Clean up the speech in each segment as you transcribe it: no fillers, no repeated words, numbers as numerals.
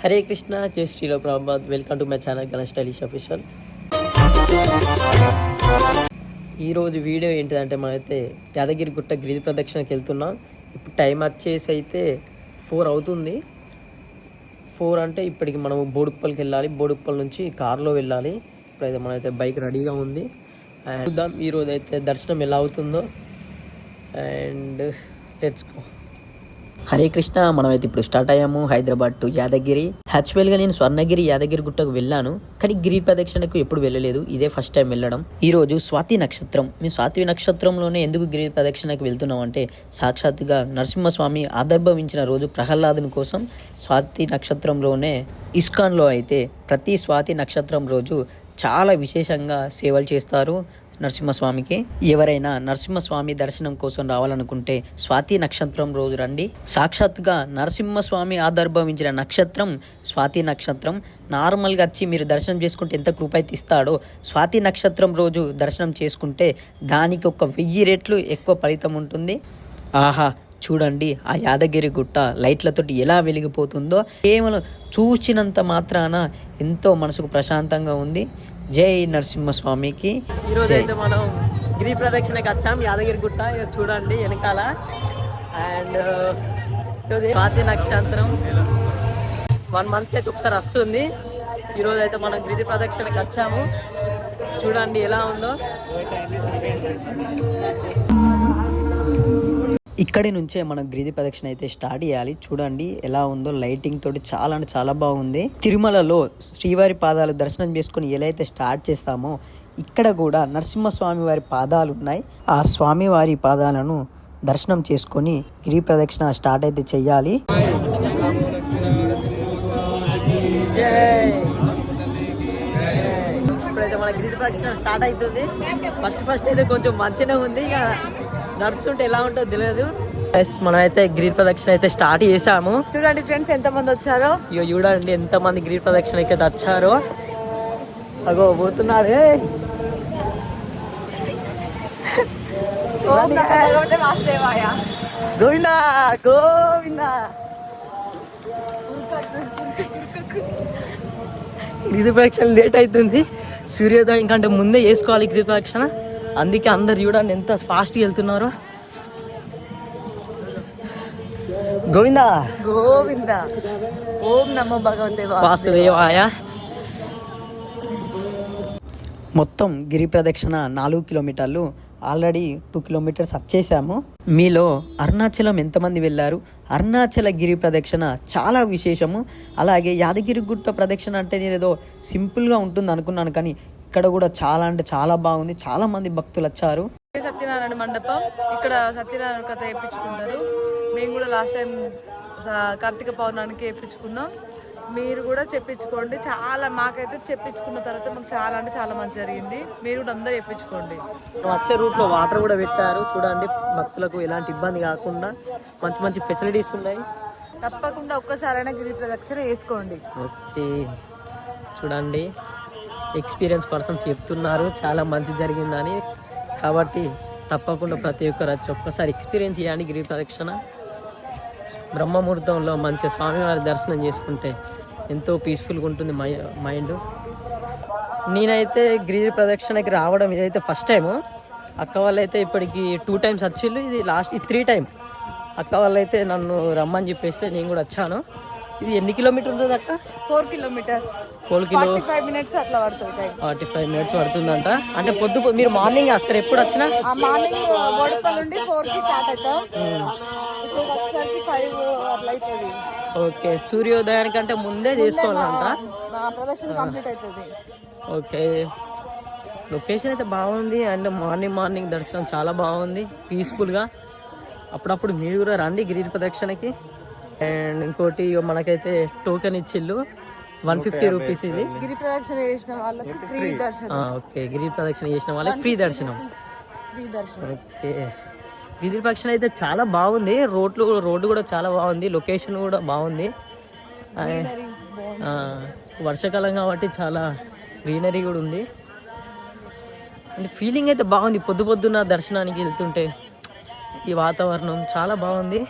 హరే కృష్ణ, జై శ్రీలో Prabhupad. Welcome to my channel Ganesh stylish official. ఈరోజు వీడియో ఏంటిదంటే మనమైతే యాదగిరి గుట్ట గిరి ప్రదక్షిణకి వెళ్తున్నాం. ఇప్పుడు టైం వచ్చేసి అయితే 4 అవుతుంది. 4 అంటే ఇప్పటికి మనం బోడుప్పల్కి వెళ్ళాలి. బోడుప్పల్ నుంచి కార్లో వెళ్ళాలి. ఇప్పుడైతే మనమైతే బైక్ రెడీగా ఉంది. అండ్ చూద్దాం ఈరోజు అయితే దర్శనం ఎలా అవుతుందో. And let's go. Hare Krishna, మనమైతే ఇప్పుడు స్టార్ట్ అయ్యాము హైదరాబాద్ టు యాదగిరి. యాక్చువల్గా నేను స్వర్ణగిరి యాదగిరి గుట్టకు వెళ్ళాను, కానీ గిరి ప్రదక్షిణకు ఎప్పుడు వెళ్ళలేదు. ఇదే ఫస్ట్ టైం వెళ్ళడం. ఈ రోజు స్వాతి నక్షత్రం. మేము స్వాతి నక్షత్రంలోనే ఎందుకు గిరి ప్రదక్షిణకు వెళ్తున్నాం అంటే, సాక్షాత్తుగా నరసింహస్వామి ఆవిర్భవించిన రోజు ప్రహ్లాదుని కోసం స్వాతి నక్షత్రంలోనే ఇస్కాన్లో అయితే ప్రతి స్వాతి నక్షత్రం రోజు చాలా విశేషంగా సేవలు చేస్తారు నరసింహస్వామికి. ఎవరైనా నరసింహస్వామి దర్శనం కోసం రావాలనుకుంటే స్వాతి నక్షత్రం రోజు రండి. సాక్షాత్గా నరసింహస్వామి ఆవిర్భవించిన నక్షత్రం స్వాతి నక్షత్రం. నార్మల్గా వచ్చి మీరు దర్శనం చేసుకుంటే ఎంత కృపైతే ఇస్తాడో, స్వాతి నక్షత్రం రోజు దర్శనం చేసుకుంటే దానికి 1000 రెట్లు ఎక్కువ ఫలితం ఉంటుంది. ఆహా, చూడండి ఆ యాదగిరి గుట్ట లైట్లతోటి ఎలా వెలిగిపోతుందో. కేవలం చూసినంత మాత్రాన ఎంతో మనసుకు ప్రశాంతంగా ఉంది. జై నరసింహస్వామికి. ఈరోజు అయితే మనం గిరి ప్రదక్షిణకి వచ్చాం యాదగిరి గుట్ట. చూడండి వెనకాల. అండ్ స్వాతి నక్షత్రం 1 మంత్ అయితే ఒకసారి వస్తుంది. ఈరోజు అయితే మనం గిరి ప్రదక్షిణకి వచ్చాము. చూడండి ఎలా ఉందో. ఇక్కడి నుంచే మనం గిరి ప్రదక్షిణ అయితే స్టార్ట్ చేయాలి. చూడండి ఎలా ఉందో, లైటింగ్ తోటి చాలా అంటే చాలా బాగుంది. తిరుమలలో శ్రీవారి పాదాలు దర్శనం చేసుకుని ఎలా అయితే స్టార్ట్ చేస్తామో, ఇక్కడ కూడా నరసింహస్వామి వారి పాదాలు ఉన్నాయి. ఆ స్వామి వారి పాదాలను దర్శనం చేసుకొని గిరి ప్రదక్షిణ స్టార్ట్ అయితే చెయ్యాలి. ఇప్పుడైతే మన గిరి ప్రదక్షిణ స్టార్ట్ అవుతుంది. ఫస్ట్ అయితే కొంచెం మంచిగా ఉంది. ఇక నడుస్తుంటే ఎలా ఉంటుందో తెలియదు. మనం అయితే గిరి ప్రదక్షిణ అయితే స్టార్ట్ చేసాము. చూడండి ఫ్రెండ్స్ ఎంత మంది వచ్చారో. ఇక చూడండి ఎంత మంది గిరి ప్రదక్షిణ అయితే వచ్చారో. అగో పోతున్నారు. గోవిందా గోవిందా. గిరి ప్రదక్షిణ లేట్ అవుతుంది. సూర్యోదయం కంటే ముందే చేసుకోవాలి గిరి ప్రదక్షిణ. అందుకే అందరు చూడండి ఎంత ఫాస్ట్గా వెళ్తున్నారు. గోవిందా గోవిందా. ఓం నమో భగవతే వాసుదేవాయ. మొత్తం గిరి ప్రదక్షిణ 4 కిలోమీటర్లు. ఆల్రెడీ 2 కిలోమీటర్స్ వచ్చేసాము. మీలో అరుణాచలం ఎంతమంది వెళ్ళారు? అరుణాచల గిరి ప్రదక్షిణ చాలా విశేషము. అలాగే యాదగిరి గుట్ట ప్రదక్షిణ అంటే నేను ఏదో సింపుల్గా ఉంటుంది అనుకున్నాను, కానీ ఇక్కడ కూడా చాలా అంటే చాలా బాగుంది. చాలా మంది భక్తులు వచ్చారు. సత్యనారాయణ మండపం. ఇక్కడ సత్యనారాయణ కథ వేయించుకుంటారు. మేము కూడా లాస్ట్ టైం కార్తీక పౌర్ణానికి వేయించుకున్నాం. మీరు కూడా చెప్పించుకోండి. చాలా మాకైతే చెప్పించుకున్న తర్వాత మాకు చాలా అంటే చాలా మంచి జరిగింది. మీరు కూడా అందరూ చెప్పించుకోండి. వచ్చే రూట్లో వాటర్ కూడా పెట్టారు. చూడండి భక్తులకు ఎలాంటి ఇబ్బంది కాకుండా మంచి మంచి ఫెసిలిటీస్ ఉన్నాయి. తప్పకుండా ఒక్కసారైనా గిరి ప్రదక్షిణ వేసుకోండి. ఓకే, చూడండి ఎక్స్పీరియన్స్ పర్సన్స్ చెప్తున్నారు చాలా మంచి జరిగిందని. కాబట్టి తప్పకుండా ప్రతి ఒక్కరు వచ్చి ఒక్కసారి ఎక్స్పీరియన్స్ చేయండి గిరి ప్రదక్షిణ. బ్రహ్మముహూర్తంలో మంచి స్వామివారి దర్శనం చేసుకుంటే ఎంతో పీస్ఫుల్గా ఉంటుంది మైండ్. నేనైతే గిరి ప్రదక్షిణకి రావడం ఇదైతే ఫస్ట్ టైము. అక్క వాళ్ళు అయితే ఇప్పటికి 2 times వచ్చిళ్ళు. ఇది లాస్ట్ 3 time. అక్క వాళ్ళు అయితే నన్ను రమ్మని చెప్పేస్తే నేను కూడా వచ్చాను. ఇది ఎన్ని కిలోమీటర్ ఉంటుంది అక్క? 4 కిలోమీటర్స్. 45 minutes అట్లా పడుతుంది. 45 minutes పడుతుందంట. అంటే మీరు మార్నింగ్ వస్తారు ఎప్పుడు వచ్చినా? మార్నింగ్ బోడుపల్ నుండి 4కి స్టార్ట్ అవుతాం. ఇక్కడ వచ్చేసరికి 5 అట్లా అవుతుంది. ఓకే, సూర్యోదయానికంటే ముందే చేసుకోవాలంట. ప్రదక్షిణ కంప్లీట్ అవుతుంది. ఓకే, లొకేషన్ అయితే బాగుంది. అండ్ మార్నింగ్ దర్శనం చాలా బాగుంది, పీస్ఫుల్గా. అప్పుడప్పుడు మీరు కూడా రండి గిరి ప్రదక్షిణకి. అండ్ ఇంకోటి మనకైతే టోకెన్ ఇచ్చిళ్ళు 150 రూపీస్. ఇది గిరి ప్రదక్షిణ చేసిన వాళ్ళకి ఫ్రీ దర్శనం. ఓకే, గిరి ప్రదక్షిణ చేసిన వాళ్ళకి ఫ్రీ దర్శనం. ఓకే, గిరి ప్రదక్షిణ అయితే చాలా బాగుంది. రోడ్డు కూడా చాలా బాగుంది. లొకేషన్ కూడా బాగుంది. వర్షాకాలం కాబట్టి చాలా గ్రీనరీ కూడా ఉంది. అండ్ ఫీలింగ్ అయితే బాగుంది. పొద్దున్న దర్శనానికి వెళ్తుంటే ఈ వాతావరణం చాలా బాగుంది.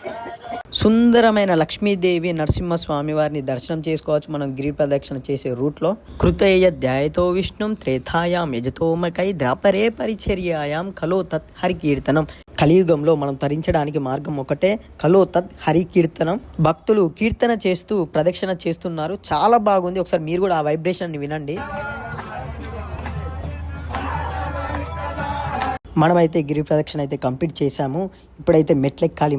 సుందరమైన లక్ష్మీదేవి నరసింహస్వామి వారిని దర్శనం చేసుకోవచ్చు మనం గిరి ప్రదక్షిణ చేసే రూట్లో. కృతయ ధ్యాయతో విష్ణుం త్రేతాయాం యజతోమకై ద్రాపరే పరిచర్యాయాం కలో తత్ హరికీర్తనం. కలియుగంలో మనం తరించడానికి మార్గం ఒకటే, కలో తత్ హరికీర్తనం. భక్తులు కీర్తన చేస్తూ ప్రదక్షిణ చేస్తున్నారు, చాలా బాగుంది. ఒకసారి మీరు కూడా ఆ వైబ్రేషన్ వినండి. మనమైతే గిరి ప్రదక్షిణ అయితే కంప్లీట్ చేశాము. ఇప్పుడైతే మెట్లెక్కాలి.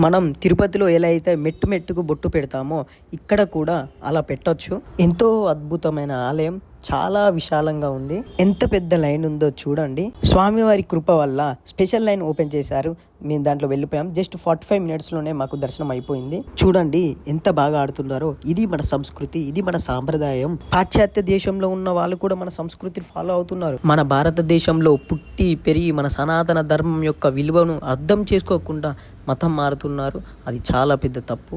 మనం తిరుపతిలో ఎలా అయితే మెట్టు మెట్టుకు బొట్టు పెడతామో ఇక్కడ కూడా అలా పెట్టొచ్చు. ఎంతో అద్భుతమైన ఆలయం, చాలా విశాలంగా ఉంది. ఎంత పెద్ద లైన్ ఉందో చూడండి. స్వామివారి కృప వల్ల స్పెషల్ లైన్ ఓపెన్ చేశారు. మేము దాంట్లో వెళ్ళిపోయాం. జస్ట్ 45 minutesలోనే మాకు దర్శనం అయిపోయింది. చూడండి ఎంత బాగా ఆడుతున్నారో. ఇది మన సంస్కృతి, ఇది మన సాంప్రదాయం. పాశ్చాత్య దేశంలో ఉన్న వాళ్ళు కూడా మన సంస్కృతిని ఫాలో అవుతున్నారు. మన భారతదేశంలో పుట్టి పెరిగి మన సనాతన ధర్మం యొక్క విలువను అర్థం చేసుకోకుండా మతం మారుతున్నారు. అది చాలా పెద్ద తప్పు.